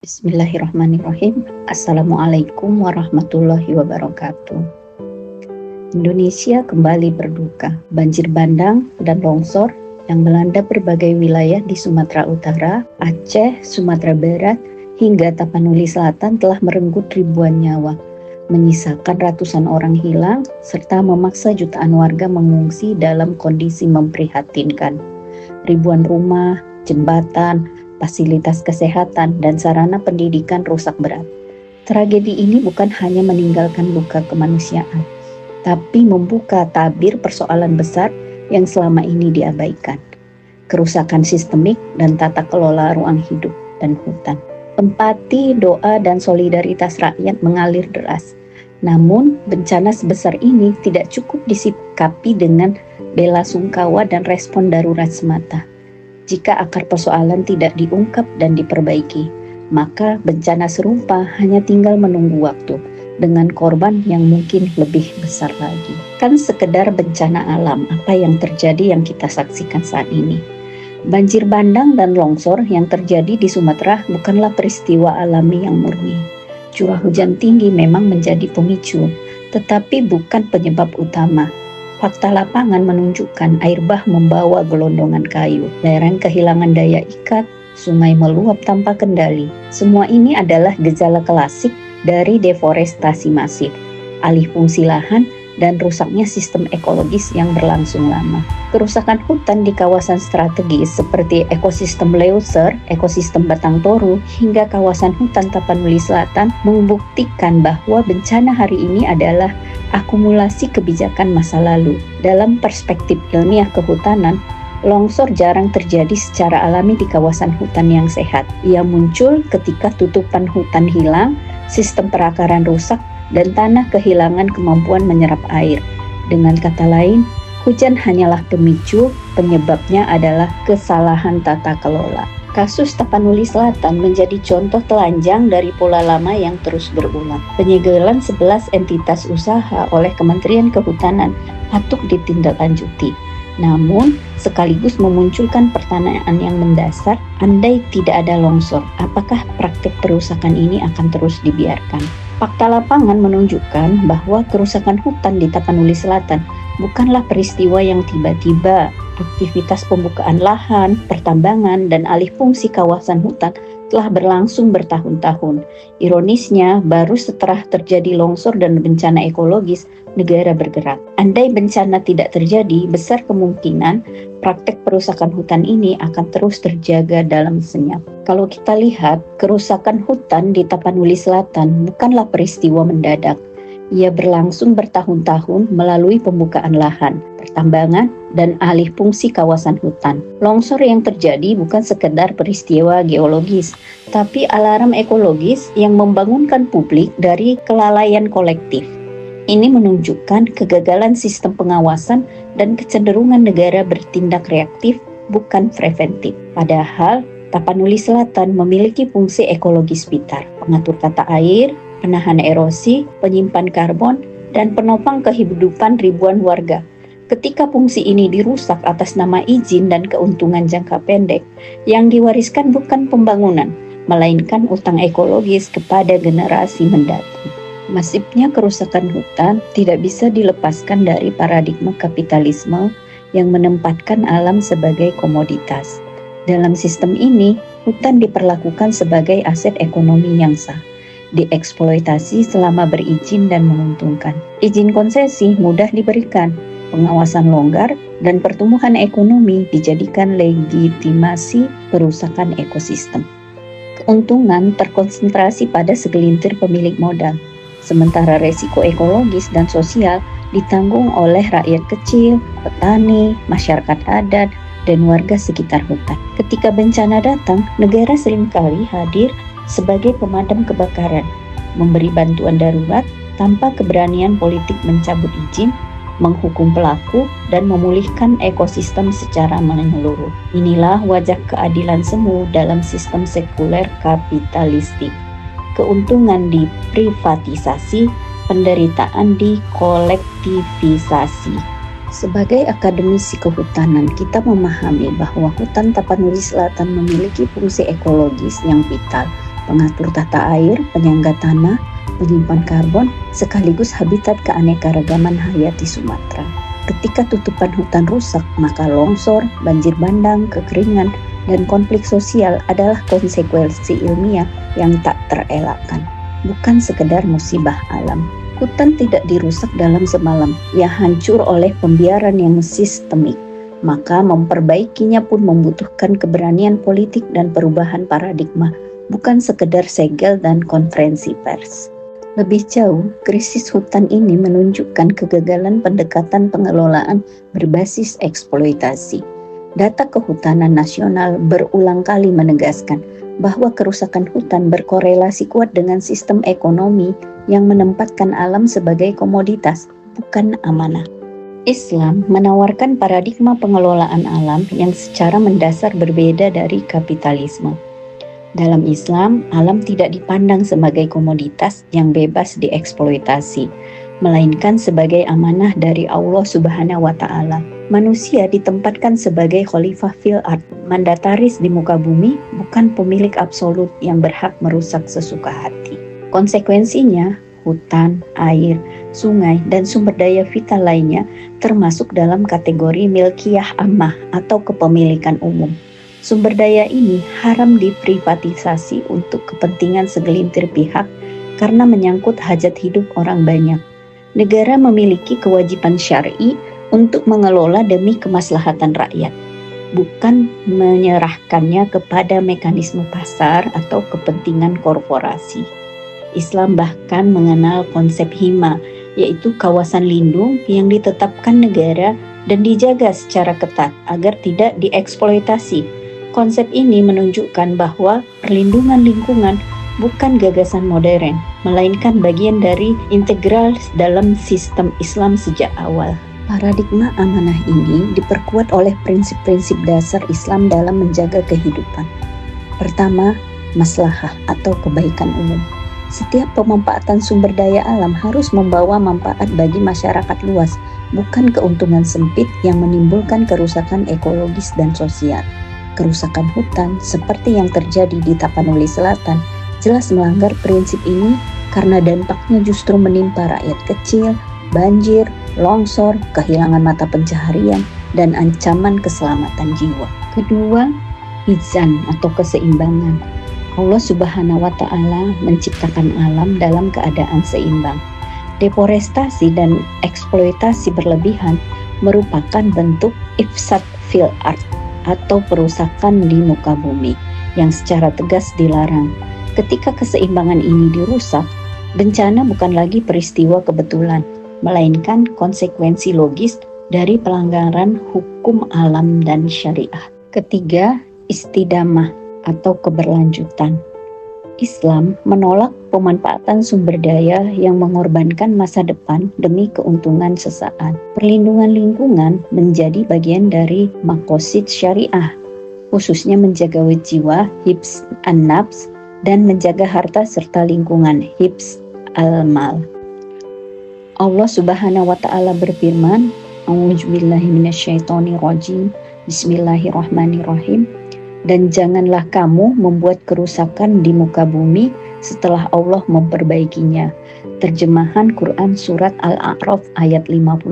Bismillahirrahmanirrahim. Assalamualaikum warahmatullahi wabarakatuh. Indonesia kembali berduka. Banjir bandang dan longsor yang melanda berbagai wilayah di Sumatera Utara, Aceh, Sumatera Barat, hingga Tapanuli Selatan telah merenggut ribuan nyawa, menyisakan ratusan orang hilang, serta memaksa jutaan warga mengungsi dalam kondisi memprihatinkan. Ribuan rumah, jembatan, fasilitas kesehatan, dan sarana pendidikan rusak berat. Tragedi ini bukan hanya meninggalkan luka kemanusiaan, tapi membuka tabir persoalan besar yang selama ini diabaikan. Kerusakan sistemik dan tata kelola ruang hidup dan hutan. Empati, doa, dan solidaritas rakyat mengalir deras. Namun, bencana sebesar ini tidak cukup disikapi dengan bela sungkawa dan respon darurat semata. Jika akar persoalan tidak diungkap dan diperbaiki, maka bencana serupa hanya tinggal menunggu waktu dengan korban yang mungkin lebih besar lagi. Kan sekedar bencana alam apa yang terjadi yang kita saksikan saat ini. Banjir bandang dan longsor yang terjadi di Sumatera bukanlah peristiwa alami yang murni. Curah hujan tinggi memang menjadi pemicu, tetapi bukan penyebab utama. Fakta lapangan menunjukkan air bah membawa gelondongan kayu, lereng kehilangan daya ikat, sungai meluap tanpa kendali. Semua ini adalah gejala klasik dari deforestasi masif, alih fungsi lahan, dan rusaknya sistem ekologis yang berlangsung lama. Kerusakan hutan di kawasan strategis seperti ekosistem Leuser, ekosistem Batang Toru, hingga kawasan hutan Tapanuli Selatan membuktikan bahwa bencana hari ini adalah akumulasi kebijakan masa lalu. Dalam perspektif ilmiah kehutanan, longsor jarang terjadi secara alami di kawasan hutan yang sehat. Ia muncul ketika tutupan hutan hilang, sistem perakaran rusak, dan tanah kehilangan kemampuan menyerap air. Dengan kata lain, hujan hanyalah pemicu, penyebabnya adalah kesalahan tata kelola. Kasus Tapanuli Selatan menjadi contoh telanjang dari pola lama yang terus berulang. Penyegelan 11 entitas usaha oleh Kementerian Kehutanan patut ditindaklanjuti. Namun, sekaligus memunculkan pertanyaan yang mendasar, andai tidak ada longsor, apakah praktik perusakan ini akan terus dibiarkan? Fakta lapangan menunjukkan bahwa kerusakan hutan di Tapanuli Selatan bukanlah peristiwa yang tiba-tiba. Aktivitas pembukaan lahan, pertambangan, dan alih fungsi kawasan hutan telah berlangsung bertahun-tahun. Ironisnya, baru setelah terjadi longsor dan bencana ekologis, negara bergerak. Andai bencana tidak terjadi, besar kemungkinan praktek perusakan hutan ini akan terus terjaga dalam senyap. Kalau kita lihat, kerusakan hutan di Tapanuli Selatan bukanlah peristiwa mendadak. Ia berlangsung bertahun-tahun melalui pembukaan lahan, pertambangan, dan alih fungsi kawasan hutan. Longsor yang terjadi bukan sekedar peristiwa geologis, tapi alarm ekologis yang membangunkan publik dari kelalaian kolektif. Ini menunjukkan kegagalan sistem pengawasan dan kecenderungan negara bertindak reaktif, bukan preventif. Padahal, Tapanuli Selatan memiliki fungsi ekologis vital, pengatur tata air, penahan erosi, penyimpan karbon, dan penopang kehidupan ribuan warga. Ketika fungsi ini dirusak atas nama izin dan keuntungan jangka pendek, yang diwariskan bukan pembangunan, melainkan utang ekologis kepada generasi mendatang. Masifnya kerusakan hutan tidak bisa dilepaskan dari paradigma kapitalisme yang menempatkan alam sebagai komoditas. Dalam sistem ini, hutan diperlakukan sebagai aset ekonomi yang sah, dieksploitasi selama berizin dan menguntungkan. Izin konsesi mudah diberikan, pengawasan longgar, dan pertumbuhan ekonomi dijadikan legitimasi perusakan ekosistem. Keuntungan terkonsentrasi pada segelintir pemilik modal, sementara resiko ekologis dan sosial ditanggung oleh rakyat kecil, petani, masyarakat adat, dan warga sekitar hutan. Ketika bencana datang, negara seringkali hadir sebagai pemadam kebakaran, memberi bantuan darurat tanpa keberanian politik mencabut izin, menghukum pelaku, dan memulihkan ekosistem secara menyeluruh. Inilah wajah keadilan semu dalam sistem sekuler kapitalistik. Keuntungan diprivatisasi, penderitaan dikolektivisasi. Sebagai akademisi kehutanan, kita memahami bahwa hutan Tapanuli Selatan memiliki fungsi ekologis yang vital pengatur tata air, penyangga tanah, penyimpan karbon, sekaligus habitat keanekaragaman hayati Sumatera. Ketika tutupan hutan rusak, maka longsor, banjir bandang, kekeringan, dan konflik sosial adalah konsekuensi ilmiah yang tak terelakkan, bukan sekedar musibah alam. Hutan tidak dirusak dalam semalam, ia hancur oleh pembiaran yang sistemik. Maka memperbaikinya pun membutuhkan keberanian politik dan perubahan paradigma, bukan sekedar segel dan konferensi pers. Lebih jauh, krisis hutan ini menunjukkan kegagalan pendekatan pengelolaan berbasis eksploitasi. Data Kehutanan Nasional berulang kali menegaskan bahwa kerusakan hutan berkorelasi kuat dengan sistem ekonomi yang menempatkan alam sebagai komoditas, bukan amanah. Islam menawarkan paradigma pengelolaan alam yang secara mendasar berbeda dari kapitalisme. Dalam Islam, alam tidak dipandang sebagai komoditas yang bebas dieksploitasi, melainkan sebagai amanah dari Allah Subhanahu wa Ta'ala. Manusia ditempatkan sebagai khalifah fil ard, mandataris di muka bumi, bukan pemilik absolut yang berhak merusak sesuka hati. Konsekuensinya, hutan, air, sungai, dan sumber daya vital lainnya termasuk dalam kategori milkiyah ammah atau kepemilikan umum. Sumber daya ini haram diprivatisasi untuk kepentingan segelintir pihak karena menyangkut hajat hidup orang banyak. Negara memiliki kewajiban syar'i untuk mengelola demi kemaslahatan rakyat, bukan menyerahkannya kepada mekanisme pasar atau kepentingan korporasi. Islam bahkan mengenal konsep hima, yaitu kawasan lindung yang ditetapkan negara dan dijaga secara ketat agar tidak dieksploitasi. Konsep ini menunjukkan bahwa perlindungan lingkungan bukan gagasan modern, melainkan bagian dari integral dalam sistem Islam sejak awal. Paradigma amanah ini diperkuat oleh prinsip-prinsip dasar Islam dalam menjaga kehidupan. Pertama, maslahah atau kebaikan umum. Setiap pemanfaatan sumber daya alam harus membawa manfaat bagi masyarakat luas, bukan keuntungan sempit yang menimbulkan kerusakan ekologis dan sosial. Kerusakan hutan, seperti yang terjadi di Tapanuli Selatan, jelas melanggar prinsip ini karena dampaknya justru menimpa rakyat kecil, banjir, longsor, kehilangan mata pencaharian, dan ancaman keselamatan jiwa. Kedua, mizan atau keseimbangan. Allah Subhanahu wa Ta'ala menciptakan alam dalam keadaan seimbang. Deforestasi dan eksploitasi berlebihan merupakan bentuk ifsad fil ard atau perusakan di muka bumi yang secara tegas dilarang. Ketika keseimbangan ini dirusak, bencana bukan lagi peristiwa kebetulan, melainkan konsekuensi logis dari pelanggaran hukum alam dan syariah. Ketiga, istidamah atau keberlanjutan. Islam menolak pemanfaatan sumber daya yang mengorbankan masa depan demi keuntungan sesaat. Perlindungan lingkungan menjadi bagian dari maqasid syariah, khususnya menjaga jiwa, hifz an-nafs, dan menjaga harta serta lingkungan, hifz al-mal. Allah Subhanahu wa Ta'ala berfirman, A'udzubillahi minasyaitonirrajim, Bismillahirrahmanirrahim. Dan janganlah kamu membuat kerusakan di muka bumi setelah Allah memperbaikinya. Terjemahan Quran Surat Al-A'raf ayat 56.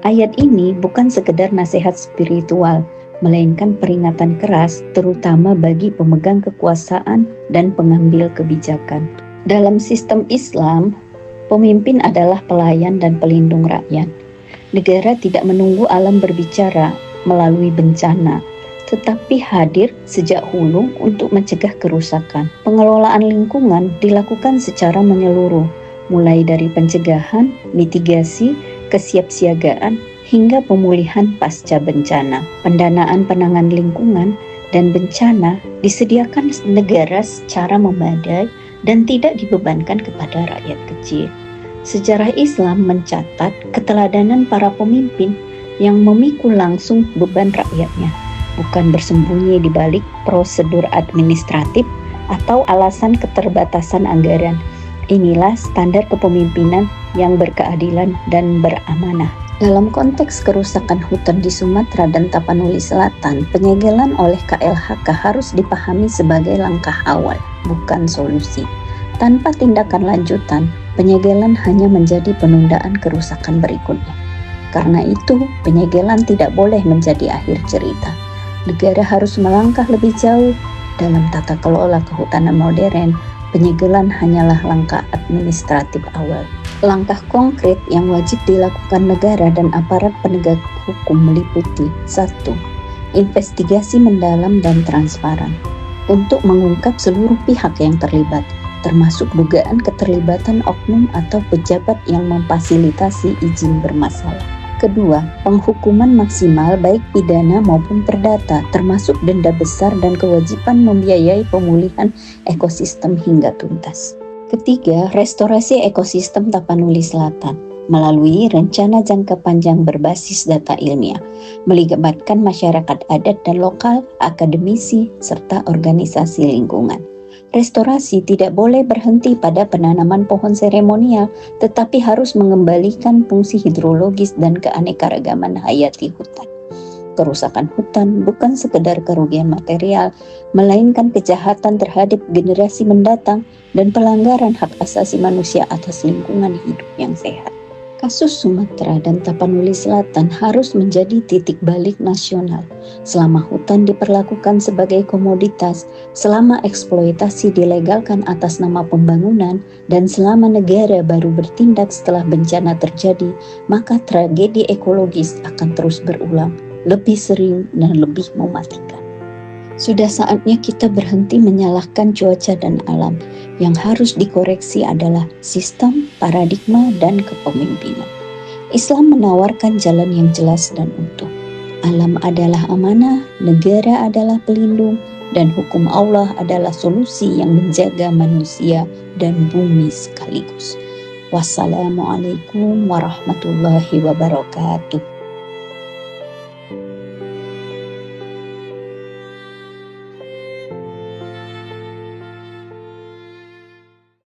Ayat ini bukan sekedar nasihat spiritual, melainkan peringatan keras terutama bagi pemegang kekuasaan dan pengambil kebijakan. Dalam sistem Islam, pemimpin adalah pelayan dan pelindung rakyat. Negara tidak menunggu alam berbicara melalui bencana, tetapi hadir sejak hulu untuk mencegah kerusakan. Pengelolaan lingkungan dilakukan secara menyeluruh, mulai dari pencegahan, mitigasi, kesiapsiagaan, hingga pemulihan pasca bencana. Pendanaan penanganan lingkungan dan bencana disediakan negara secara memadai dan tidak dibebankan kepada rakyat kecil. Sejarah Islam mencatat keteladanan para pemimpin yang memikul langsung beban rakyatnya, bukan bersembunyi di balik prosedur administratif atau alasan keterbatasan anggaran. Inilah standar kepemimpinan yang berkeadilan dan beramanah. Dalam konteks kerusakan hutan di Sumatera dan Tapanuli Selatan, penyegelan oleh KLHK harus dipahami sebagai langkah awal, bukan solusi. Tanpa tindakan lanjutan, penyegelan hanya menjadi penundaan kerusakan berikutnya. Karena itu, penyegelan tidak boleh menjadi akhir cerita. Negara harus melangkah lebih jauh. Dalam tata kelola kehutanan modern, penyegelan hanyalah langkah administratif awal. Langkah konkret yang wajib dilakukan negara dan aparat penegak hukum meliputi 1. Investigasi mendalam dan transparan untuk mengungkap seluruh pihak yang terlibat, termasuk dugaan keterlibatan oknum atau pejabat yang memfasilitasi izin bermasalah. Kedua, penghukuman maksimal baik pidana maupun perdata, termasuk denda besar dan kewajiban membiayai pemulihan ekosistem hingga tuntas. Ketiga, restorasi ekosistem Tapanuli Selatan melalui rencana jangka panjang berbasis data ilmiah, melibatkan masyarakat adat dan lokal, akademisi, serta organisasi lingkungan. Restorasi tidak boleh berhenti pada penanaman pohon seremonial, tetapi harus mengembalikan fungsi hidrologis dan keanekaragaman hayati hutan. Kerusakan hutan bukan sekedar kerugian material, melainkan kejahatan terhadap generasi mendatang dan pelanggaran hak asasi manusia atas lingkungan hidup yang sehat. Kasus Sumatera dan Tapanuli Selatan harus menjadi titik balik nasional. Selama hutan diperlakukan sebagai komoditas, selama eksploitasi dilegalkan atas nama pembangunan, dan selama negara baru bertindak setelah bencana terjadi, maka tragedi ekologis akan terus berulang, lebih sering dan lebih mematikan. Sudah saatnya kita berhenti menyalahkan cuaca dan alam. Yang harus dikoreksi adalah sistem, paradigma, dan kepemimpinan. Islam menawarkan jalan yang jelas dan utuh. Alam adalah amanah, negara adalah pelindung, dan hukum Allah adalah solusi yang menjaga manusia dan bumi sekaligus. Wassalamualaikum warahmatullahi wabarakatuh.